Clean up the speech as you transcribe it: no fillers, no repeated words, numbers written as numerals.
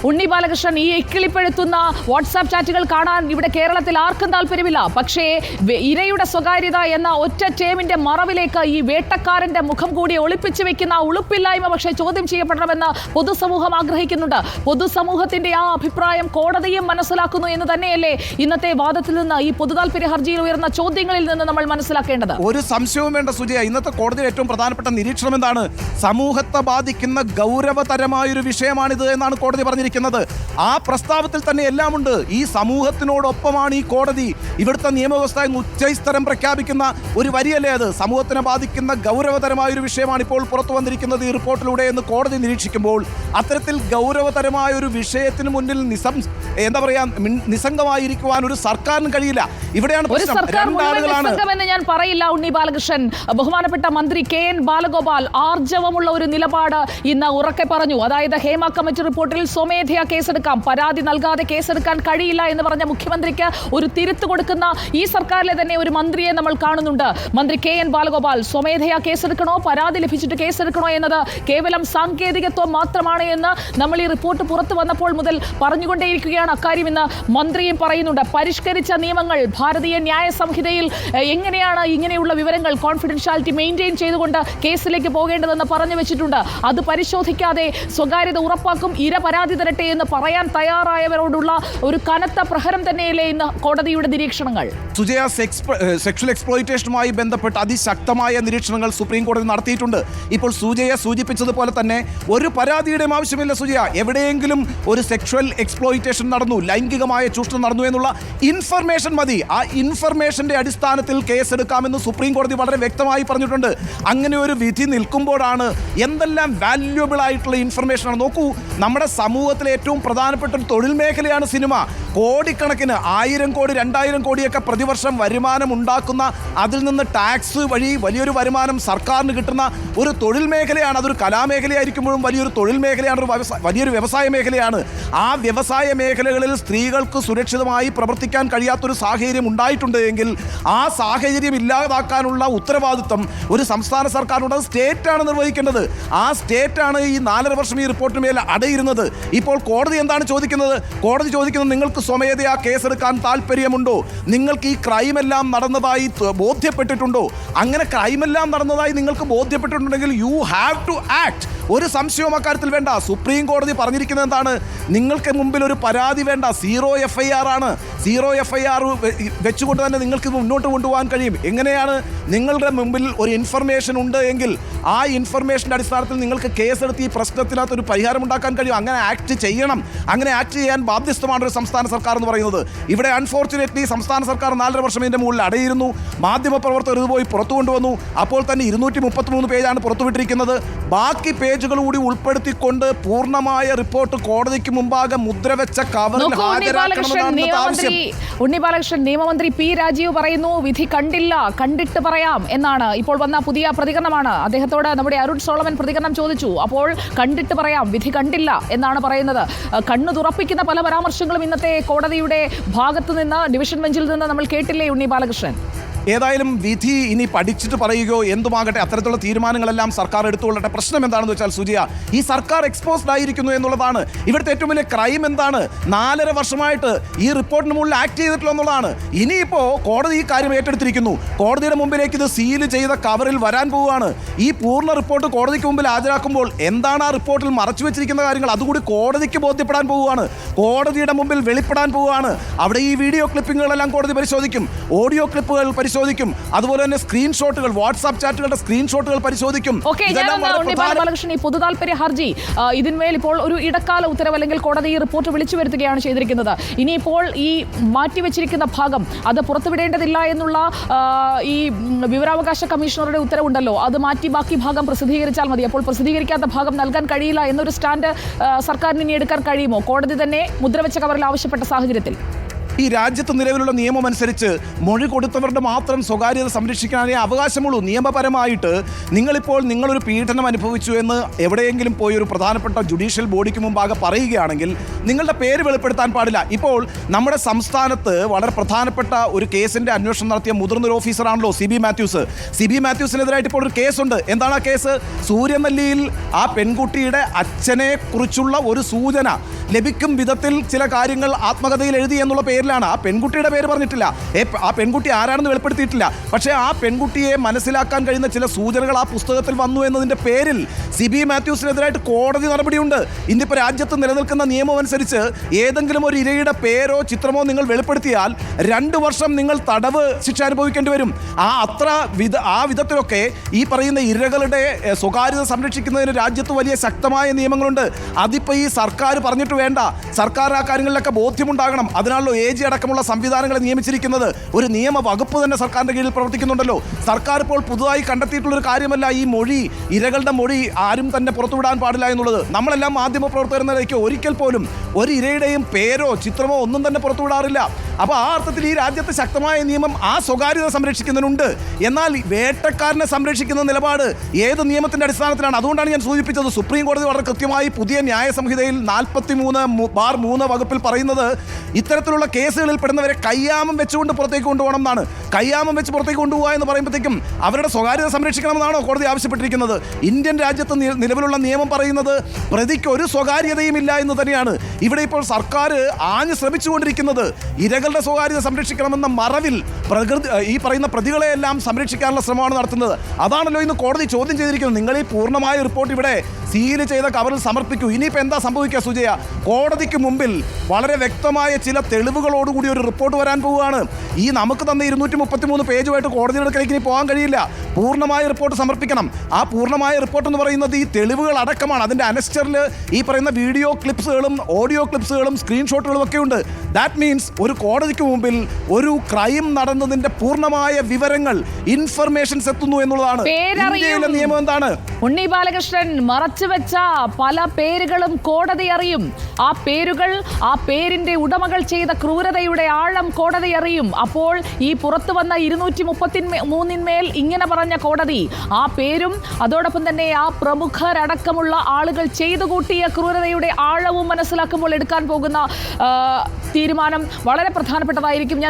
ഉണ്ണി ബാലകൃഷ്ണൻ ഈ ഇക്കിളിപ്പെടുത്തുന്ന വാട്സാപ്പ് ചാറ്റുകൾ കാണാൻ ഇവിടെ കേരളത്തിൽ ആർക്കും താല്പര്യമില്ല. പക്ഷേ ഇരയുടെ സ്വകാര്യത എന്ന ഒറ്റ ടേമിന്റെ മറവിലേക്ക് ഈ വേട്ടക്കാരന്റെ മുഖം കൂടി ഒളിപ്പിച്ചു വെക്കുന്ന ഉളുപ്പില്ലായ്മ പക്ഷേ ചോദ്യം ചെയ്യപ്പെടണമെന്ന് പൊതുസമൂഹം ആഗ്രഹിക്കുന്നുണ്ട്. പൊതുസമൂഹത്തിന്റെ ആ അഭിപ്രായം കോടതിയും മനസ്സിലാക്കുന്നു എന്ന് തന്നെയല്ലേ ഇന്നത്തെ വാദത്തിൽ നിന്ന്, ഈ പൊതുതാൽപര്യ ഹർജിയിൽ ഉയർന്ന ചോദ്യങ്ങളിൽ നിന്ന് നമ്മൾ മനസ്സിലാക്കേണ്ടത്? ഒരു സംശയവും വേണ്ട സുജയ. ഇന്നത്തെ കോടതിയുടെ ഏറ്റവും പ്രധാനപ്പെട്ട നിരീക്ഷണം എന്താണ്? സമൂഹത്തെ ബാധിക്കുന്ന ഗൗരവതരമായൊരു വിഷയമാണിത് എന്നാണ് കോടതി പറഞ്ഞിരിക്കുന്നത്. ആ പ്രസ്താവത്തിൽ തന്നെ എല്ലാമുണ്ട്. ഈ സമൂഹത്തിനോടൊപ്പമാണ് ഈ കോടതി. ഇവിടുത്തെ നിയമവ്യവസ്ഥ ഉച്ചസ്ഥരം പ്രഖ്യാപിക്കുന്ന ഒരു വരിയല്ലേ അത്? സമൂഹത്തിനെ ബാധിക്കുന്ന ഗൗരവതരമായൊരു വിഷയമാണ് ഇപ്പോൾ പുറത്തു വന്നിരിക്കുന്നത് ഈ റിപ്പോർട്ടിലൂടെ എന്ന് കോടതി നിരീക്ഷിക്കുമ്പോൾ, അത്തരത്തിൽ ഗൗരവതരമായ ഒരു വിഷയത്തിന് മുന്നിൽ നിസ്സംഗമായിരിക്കുവാൻ ഒരു സർക്കാരിന് കഴിയില്ല. ഇവിടെയാണ് പ്രശ്നം. ഞാൻ പറയില്ല ഉണ്ണി ബാലകൃഷ്ണൻ. ബഹുമാനപ്പെട്ട മന്ത്രി KN ബാലഗോപാൽ ആർജവമുള്ള ഒരു നിലപാട് ഇന്ന് ഉറക്കെ പറഞ്ഞു. അതായത് ഹേമ കമ്മിറ്റി റിപ്പോർട്ടിൽ സ്വമേധയാ കേസെടുക്കാം, പരാതി നൽകാതെ കേസെടുക്കാൻ കഴിയില്ല എന്ന് പറഞ്ഞ മുഖ്യമന്ത്രിക്ക് ഒരു തിരുത്തു കൊടുക്കുന്ന ഈ സർക്കാരിലെ തന്നെ ഒരു മന്ത്രിയെ നമ്മൾ കാണുന്നുണ്ട്. മന്ത്രി KN ബാലഗോപാൽ സ്വമേധയാ കേസെടുക്കണോ പരാതി ലഭിച്ചിട്ട് കേസെടുക്കണോ എന്നത് കേവലം സാങ്കേതികത്വം മാത്രമാണ് എന്ന് നമ്മൾ ഈ റിപ്പോർട്ട് പുറത്തു വന്നപ്പോൾ മുതൽ പറഞ്ഞുകൊണ്ടേയിരിക്കുകയാണ്. അക്കാര്യം ഇന്ന് മന്ത്രിയും പറയുന്നുണ്ട്. പരിഷ്കരിച്ച നിയമങ്ങൾ ഭാരതീയ ന്യായ സംഹിതയിൽ എങ്ങനെയാണ് ഇങ്ങനെയുള്ള വിവരങ്ങൾ കോൺഫിഡൻഷ്യാലിറ്റി മെയിൻറ്റെയിൻ ചെയ്തുകൊണ്ട് കേസിലേക്ക് പോകേണ്ടതെന്ന് പറഞ്ഞു വെച്ചിട്ടുണ്ട്. അത് പരിശോധിക്കാതെ സ്വകാര്യത ഉറപ്പാക്കും, ഇര പരാതി തരട്ടെ എന്ന് പറയാൻ തയ്യാറായവരോടുള്ള ഒരു കനത്ത പ്രഹരം തന്നെയല്ലേ ഇന്ന് കോടതിയുടെ നിരീക്ഷണങ്ങൾ? സുജയ, സെക്ഷൽ എക്സ്പ്ലോയിറ്റേഷനുമായി ബന്ധപ്പെട്ട് അതിശക്തമായ നിരീക്ഷണങ്ങൾ സുപ്രീം കോടതി നടത്തിയിട്ടുണ്ട്. ഇപ്പോൾ സുജയ സൂചിപ്പിച്ചതുപോലെ തന്നെ ഒരു പരാതിയുടെയും ആവശ്യമില്ല സുജയ. എവിടെയെങ്കിലും ഒരു സെക്ഷൽ എക്സ്പ്ലോയിറ്റേഷൻ നടന്നു, ലൈംഗികമായ ചൂഷണം നടന്നു എന്നുള്ള ഇൻഫർമേഷൻ മതി. ആ ഇൻഫർമേഷന്റെ അടിസ്ഥാനത്തിൽ കേസെടുക്കാമെന്ന് സുപ്രീം കോടതി വളരെ വ്യക്തമായി പറഞ്ഞിട്ടുണ്ട്. അങ്ങനെ ഒരു വിധി നിൽക്കുമ്പോഴാണ് എന്തെല്ലാം വാല്യുബിൾ ആയിട്ടുള്ള ഇൻഫർമേഷനാണ്. നോക്കൂ, നമ്മുടെ സമൂഹത്തിലെ ഏറ്റവും പ്രധാനപ്പെട്ട ഒരു തൊഴിൽ മേഖലയാണ് സിനിമ. കോടിക്കണക്കിന് 1000 കോടി 2000 കോടിയൊക്കെ പ്രതിവർഷം വരുമാനം ഉണ്ടാക്കുന്ന, അതിൽ നിന്ന് ടാക്സ് വഴി വലിയൊരു വരുമാനം സർക്കാരിന് കിട്ടുന്ന ഒരു തൊഴിൽ മേഖലയാണ്. അതൊരു കലാമേഖലയായിരിക്കുമ്പോഴും വലിയൊരു തൊഴിൽ മേഖലയാണ്, വലിയൊരു വ്യവസായ മേഖലയാണ്. ആ വ്യവസായ മേഖലകളിൽ സ്ത്രീകൾക്ക് സുരക്ഷിതമായി പ്രവർത്തിക്കാൻ കഴിയാത്തൊരു സാഹചര്യം ഉണ്ടായിട്ടുണ്ട് എങ്കിൽ ആ സാഹചര്യം ഇല്ലാതാക്കാനുള്ള ഉത്തരവാദിത്വം ഒരു സംസ്ഥാന സർക്കാരിനുണ്ട്. അത് സ്റ്റേറ്റാണ് നിർവഹിക്കേണ്ടത്. ആ സ്റ്റേറ്റാണ് ഈ 4.5 വർഷം ഈ റിപ്പോർട്ടിന് മേൽ അടയിരുന്നത്. ഇപ്പോൾ കോടതി എന്താണ് ചോദിക്കുന്നത്? കോടതി ചോദിക്കുന്നത് നിങ്ങൾക്ക് സ്വമേധയാ കേസെടുക്കാൻ താല്പര്യമുണ്ടോ? നിങ്ങൾക്ക് ഈ ക്രൈമെല്ലാം നടന്നതായി ബോധ്യപ്പെട്ടിട്ടുണ്ടോ? അങ്ങനെ ക്രൈമെല്ലാം നടന്നതായി നിങ്ങൾക്ക് ബോധ്യപ്പെട്ടിട്ടുണ്ടെങ്കിൽ യു ഹാവ് ടു ആക്ട്. ഒരു സംശയവും അക്കാര്യത്തിൽ വേണ്ട. സുപ്രീം കോടതി പറഞ്ഞിരിക്കുന്നത് എന്താണ്? നിങ്ങൾക്ക് മുമ്പിൽ ഒരു പരാതി വേണ്ട, 0 FIR ആണ്. 0 FIR വെച്ചുകൊണ്ട് തന്നെ നിങ്ങൾക്ക് മുന്നോട്ട് കൊണ്ടുപോകാൻ കഴിയും. എങ്ങനെയാണ്? നിങ്ങളുടെ മുമ്പിൽ ഒരു ഇൻഫർമേഷൻ ഉണ്ട് എങ്കിൽ ആ ഇൻഫർമേഷൻ്റെ അടിസ്ഥാനത്തിൽ നിങ്ങൾക്ക് കേസെടുത്ത് ഈ പ്രശ്നത്തിനകത്ത് ഒരു പരിഹാരം ഉണ്ടാക്കാൻ കഴിയും. അങ്ങനെ ആക്ട് ചെയ്യണം. അങ്ങനെ ആക്ട് ചെയ്യാൻ ബാധ്യസ്ഥമാണ് ഒരു സംസ്ഥാന സർക്കാർ എന്ന് പറയുന്നത്. ഇവിടെ അൺഫോർച്ചുനേറ്റ്ലി സംസ്ഥാന സർക്കാർ 4.5 വർഷം ഇതിൻ്റെ മുകളിൽ അടയിരുന്നു. മാധ്യമപ്രവർത്തകർ ഇത് പോയി പുറത്തു കൊണ്ടുവന്നു. അപ്പോൾ തന്നെ 233 പേജാണ് പുറത്തുവിട്ടിരിക്കുന്നത്. ബാക്കി പേജുകൾ കൂടി ഉൾപ്പെടുത്തിക്കൊണ്ട് പൂർണ്ണമായ റിപ്പോർട്ട് കോടതിക്ക് മുമ്പാകെ മുദ്രവെച്ച കവറിൽ ഹാജരാക്കണമെന്നാണ് ആവശ്യം. ഉണ്ണി ബാലകൃഷ്ണൻ, നിയമമന്ത്രി P രാജീവ് പറയുന്നു വിധി കണ്ടില്ല, കണ്ടിട്ട് പറയാം എന്നാണ് ഇപ്പോൾ വന്ന പുതിയ പ്രതികരണമാണ്. അദ്ദേഹത്തോട് നമ്മുടെ അരുൺ സോളമൻ പ്രതികരണം ചോദിച്ചു. അപ്പോൾ കണ്ടിട്ട് പറയാം, വിധി കണ്ടില്ല എന്നാണ് പറയുന്നത്. കണ്ണു തുറപ്പിക്കുന്ന പല പരാമർശങ്ങളും ഇന്നത്തെ കോടതിയുടെ ഭാഗത്ത് നിന്ന്, ഡിവിഷൻ ബെഞ്ചിൽ നിന്ന് നമ്മൾ കേട്ടില്ലേ ഉണ്ണി ബാലകൃഷ്ണൻ? ഏതായാലും വിധി ഇനി പഠിച്ചിട്ട് പറയുകയോ എന്തുമാകട്ടെ, അത്തരത്തിലുള്ള തീരുമാനങ്ങളെല്ലാം സർക്കാർ എടുത്തുകൊള്ളട്ടെ. പ്രശ്നം എന്താണെന്ന് വെച്ചാൽ സുജിയ, ഈ സർക്കാർ എക്സ്പോസ്ഡ് ആയിരിക്കുന്നു എന്നുള്ളതാണ്. ഇവിടുത്തെ ഏറ്റവും വലിയ ക്രൈം എന്താണ്? 4.5 വർഷമായിട്ട് ഈ റിപ്പോർട്ടിന് മുകളിൽ ആക്ട് ചെയ്തിട്ടില്ല എന്നുള്ളതാണ്. ഇനിയിപ്പോൾ കോടതി ഈ കാര്യം ഏറ്റെടുത്തിരിക്കുന്നു. കോടതിയുടെ മുമ്പിലേക്ക് ഇത് സീൽ ചെയ്ത കവറിൽ വരാൻ പോവുകയാണ്. ഈ പൂർണ്ണ റിപ്പോർട്ട് കോടതിക്ക് മുമ്പിൽ ഹാജരാക്കുമ്പോൾ എന്താണ് ആ റിപ്പോർട്ടിൽ മറച്ചു വെച്ചിരിക്കുന്ന കാര്യങ്ങൾ അതുകൂടി കോടതിക്ക് ബോധ്യപ്പെടാൻ പോവുകയാണ്. കോടതിയുടെ മുമ്പിൽ വെളിപ്പെടാൻ പോവുകയാണ്. അവിടെ ഈ വീഡിയോ ക്ലിപ്പിങ്ങുകളെല്ലാം കോടതി പരിശോധിക്കും, ഓഡിയോ ക്ലിപ്പുകൾ പരിശോധിക്കും, അതുപോലെ തന്നെ സ്ക്രീൻഷോട്ടുകൾ, വാട്സാപ്പ് ചാറ്റുകളുടെ സ്ക്രീൻഷോട്ടുകൾ പരിശോധിക്കും. ഈ പൊതുതാൽപര്യ ഹർജി ഇതിന്മേൽ ഇപ്പോൾ ഒരു ഇടക്കാല ഉത്തരവ് അല്ലെങ്കിൽ കോടതി ഈ റിപ്പോർട്ട് വിളിച്ചു വരുത്തുകയാണ് ചെയ്തിരിക്കുന്നത്. ഇനിയിപ്പോൾ ഈ മാറ്റിവെച്ചിരിക്കുന്ന ഭാഗം അത് പുറത്തുവിടേണ്ടതില്ല എന്നുള്ള ഈ വിവരാവകാശ കമ്മീഷണറുടെ ഉത്തരവുണ്ടല്ലോ, അത് മാറ്റി ബാക്കി ഭാഗം പ്രസിദ്ധീകരിച്ചാൽ മതി. അപ്പോൾ പ്രസിദ്ധീകരിക്കാത്ത ഭാഗം നൽകാൻ കഴിയില്ല എന്നൊരു സ്റ്റാൻഡ് സർക്കാരിന് ഇനി എടുക്കാൻ കഴിയുമോ? കോടതി തന്നെ മുദ്രവെച്ച കവറിൽ ആവശ്യപ്പെട്ട സാഹചര്യത്തിൽ ഈ രാജ്യത്ത് നിലവിലുള്ള നിയമം അനുസരിച്ച് മൊഴി കൊടുത്തവരുടെ മാത്രം സ്വകാര്യത സംരക്ഷിക്കാനേ അവകാശമുള്ളൂ. നിയമപരമായിട്ട് നിങ്ങളിപ്പോൾ നിങ്ങളൊരു പീഡനം അനുഭവിച്ചു എന്ന് എവിടെയെങ്കിലും പോയി ഒരു പ്രധാനപ്പെട്ട ജുഡീഷ്യൽ ബോഡിക്ക് മുമ്പാകെ പറയുകയാണെങ്കിൽ നിങ്ങളുടെ പേര് വെളിപ്പെടുത്താൻ പാടില്ല. ഇപ്പോൾ നമ്മുടെ സംസ്ഥാനത്ത് വളരെ പ്രധാനപ്പെട്ട ഒരു കേസിന്റെ അന്വേഷണം നടത്തിയ മുതിർന്നൊരു ഓഫീസറാണല്ലോ CB മാത്യൂസ്. CB മാത്യൂസിനെതിരായിട്ട് ഇപ്പോൾ ഒരു കേസുണ്ട്. എന്താണ് ആ കേസ്? സൂര്യനെല്ലിയിൽ ആ പെൺകുട്ടിയുടെ അച്ഛനെ കുറിച്ചുള്ള ഒരു സൂചന ലഭിക്കും വിധത്തിൽ ചില കാര്യങ്ങൾ ആത്മകഥയിൽ എഴുതി എന്നുള്ള പേരിലാണ്. ആ പെൺകുട്ടിയുടെ പേര് പറഞ്ഞിട്ടില്ല, ആ പെൺകുട്ടി ആരാണെന്ന് വെളിപ്പെടുത്തിയിട്ടില്ല. പക്ഷേ ആ പെൺകുട്ടിയെ മനസ്സിലാക്കാൻ കഴിയുന്ന ചില സൂചനകൾ ആ പുസ്തകത്തിൽ വന്നു എന്നതിൻ്റെ പേരിൽ CB മാത്യൂസിനെതിരായിട്ട് കോടതി നടപടിയുണ്ട്. ഇന്നിപ്പോൾ രാജ്യത്ത് നിലനിൽക്കുന്ന നിയമം അനുസരിച്ച് ഏതെങ്കിലും ഒരു ഇരയുടെ പേരോ ചിത്രമോ നിങ്ങൾ വെളിപ്പെടുത്തിയാൽ 2 വർഷം നിങ്ങൾ തടവ് ശിക്ഷ അനുഭവിക്കേണ്ടി വരും. ആ വിധത്തിലൊക്കെ ഈ പറയുന്ന ഇരകളുടെ സ്വകാര്യത സംരക്ഷിക്കുന്നതിന് രാജ്യത്ത് വലിയ ശക്തമായ നിയമങ്ങളുണ്ട്. അതിപ്പോൾ ഈ സർക്കാർ പറഞ്ഞിട്ട് വേണ്ട, സർക്കാർ ആ കാര്യങ്ങളിലൊക്കെ ബോധ്യമുണ്ടാകണം. അതിനാണല്ലോ AG അടക്കമുള്ള സംവിധാനങ്ങളെ നിയമിച്ചിരിക്കുന്നത്. ഒരു നിയമ വകുപ്പ് തന്നെ സർക്കാരിൻ്റെ കീഴിൽ പ്രവർത്തിക്കുന്നുണ്ടല്ലോ. സർക്കാർ ഇപ്പോൾ പുതുതായി കണ്ടെത്തിയിട്ടുള്ളൊരു കാര്യമല്ല ഈ മൊഴി, ഇരകളുടെ മൊഴി ആരും തന്നെ പുറത്തുവിടാൻ പാടില്ല എന്നുള്ളത്. നമ്മളെല്ലാം മാധ്യമപ്രവർത്തകർക്ക് ഒരിക്കൽ പോലും ഒരു ഇരയുടെയും പേരോ ചിത്രമോ ഒന്നും തന്നെ പുറത്തുവിടാറില്ല. അപ്പോൾ ആ അർത്ഥത്തിൽ ഈ രാജ്യത്ത് ശക്തമായ നിയമം ആ സ്വകാര്യത സംരക്ഷിക്കുന്നതിനുണ്ട്. എന്നാൽ വേട്ടക്കാരനെ സംരക്ഷിക്കുന്ന നിലപാട് ഏത് നിയമത്തിൻ്റെ അടിസ്ഥാനത്തിലാണ്? അതുകൊണ്ടാണ് ഞാൻ സൂചിപ്പിച്ചത്, സുപ്രീം കോടതി വളരെ കൃത്യമായി പുതിയ ന്യായ സംഹിതയിൽ 43(3) വകുപ്പിൽ പറയുന്നത് ഇത്തരത്തിലുള്ള കേസുകളിൽ പെടുന്നവരെ കയ്യാമം വെച്ചുകൊണ്ട് പുറത്തേക്ക് കൊണ്ടുപോകണം എന്നാണ്. കയ്യാമം വെച്ച് പുറത്തേക്ക് കൊണ്ടുപോകുക എന്ന് പറയുമ്പോഴത്തേക്കും അവരുടെ സ്വകാര്യത സംരക്ഷിക്കണമെന്നാണോ കോടതി ആവശ്യപ്പെട്ടിരിക്കുന്നത്? ഇന്ത്യൻ രാജ്യത്ത് നിലവിലുള്ള നിയമം പറയുന്നത് പ്രതിക്ക് ഒരു സ്വകാര്യതയും ഇല്ല എന്ന് തന്നെയാണ്. ഇവിടെ ഇപ്പോൾ സർക്കാർ ആഞ്ഞ് ശ്രമിച്ചുകൊണ്ടിരിക്കുന്നത് ഇരകളുടെ സ്വകാര്യത സംരക്ഷിക്കണമെന്ന മറവിൽ ഈ പറയുന്ന പ്രതികളെയെല്ലാം സംരക്ഷിക്കാനുള്ള ശ്രമമാണ് നടത്തുന്നത്. അതാണല്ലോ ഇന്ന് കോടതി ചോദ്യം ചെയ്തിരിക്കുന്നത്. നിങ്ങൾ ഈ പൂർണ്ണമായ റിപ്പോർട്ട് ഇവിടെ സീല് ചെയ്ത കവറിൽ സമർപ്പിക്കൂ. ഇനിയിപ്പോൾ എന്താ സംഭവിക്കുക സുജയ? കോടതിക്ക് മുമ്പിൽ വളരെ വ്യക്തമായ ചില തെളിവുകളോടുകൂടി ഒരു റിപ്പോർട്ട് വരാൻ പോവുകയാണ്. ഈ നമുക്ക് തന്ന 233 പേജുമായിട്ട് കോടതിയുടെ അടുക്കലേക്ക് ഇനി പോകാൻ കഴിയില്ല. പൂർണ്ണമായ റിപ്പോർട്ട് സമർപ്പിക്കണം. ആ പൂർണ്ണമായ റിപ്പോർട്ട് എന്ന് പറയുന്നത് ഈ തെളിവുകൾ അടക്കമാണ്. അതിൻ്റെ അനസ്റ്ററിൽ ഈ പറയുന്ന വീഡിയോ ക്ലിപ്സുകളും ഓഡിയോ ക്ലിപ്സുകളും സ്ക്രീൻഷോട്ടുകളും ഒക്കെ ഉണ്ട്. ദാറ്റ് മീൻസ് ഒരു കോടതിക്ക് മുമ്പിൽ ഒരു ക്രൈം നടന്നതിൻ്റെ പൂർണ്ണമായ വിവരങ്ങൾ, ഇൻഫർമേഷൻസ് എത്തുന്നു എന്നുള്ളതാണ്. ഇന്ത്യയിലെ നിയമം എന്താണ്? ഉണ്ണി ബാലകൃഷ്ണൻ മറച്ചുവെച്ച പല പേരുകളും കോടതി അറിയും. ആ പേരുകൾ, ആ പേരിന്റെ ഉടമകൾ ചെയ്ത ക്രൂരതയുടെ ആഴം കോടതി അറിയും. അപ്പോൾ ഈ പുറത്തു വന്ന 233 ഇങ്ങനെ പറഞ്ഞ കോടതി ആ പേരും അതോടൊപ്പം തന്നെ ആ പ്രമുഖരടക്കമുള്ള ആളുകൾ ചെയ്തു കൂട്ടിയ ക്രൂരതയുടെ ആഴവും മനസ്സിലാക്കുമ്പോൾ എടുക്കാൻ പോകുന്ന തീരുമാനം വളരെ പ്രധാനപ്പെട്ടതായിരിക്കും.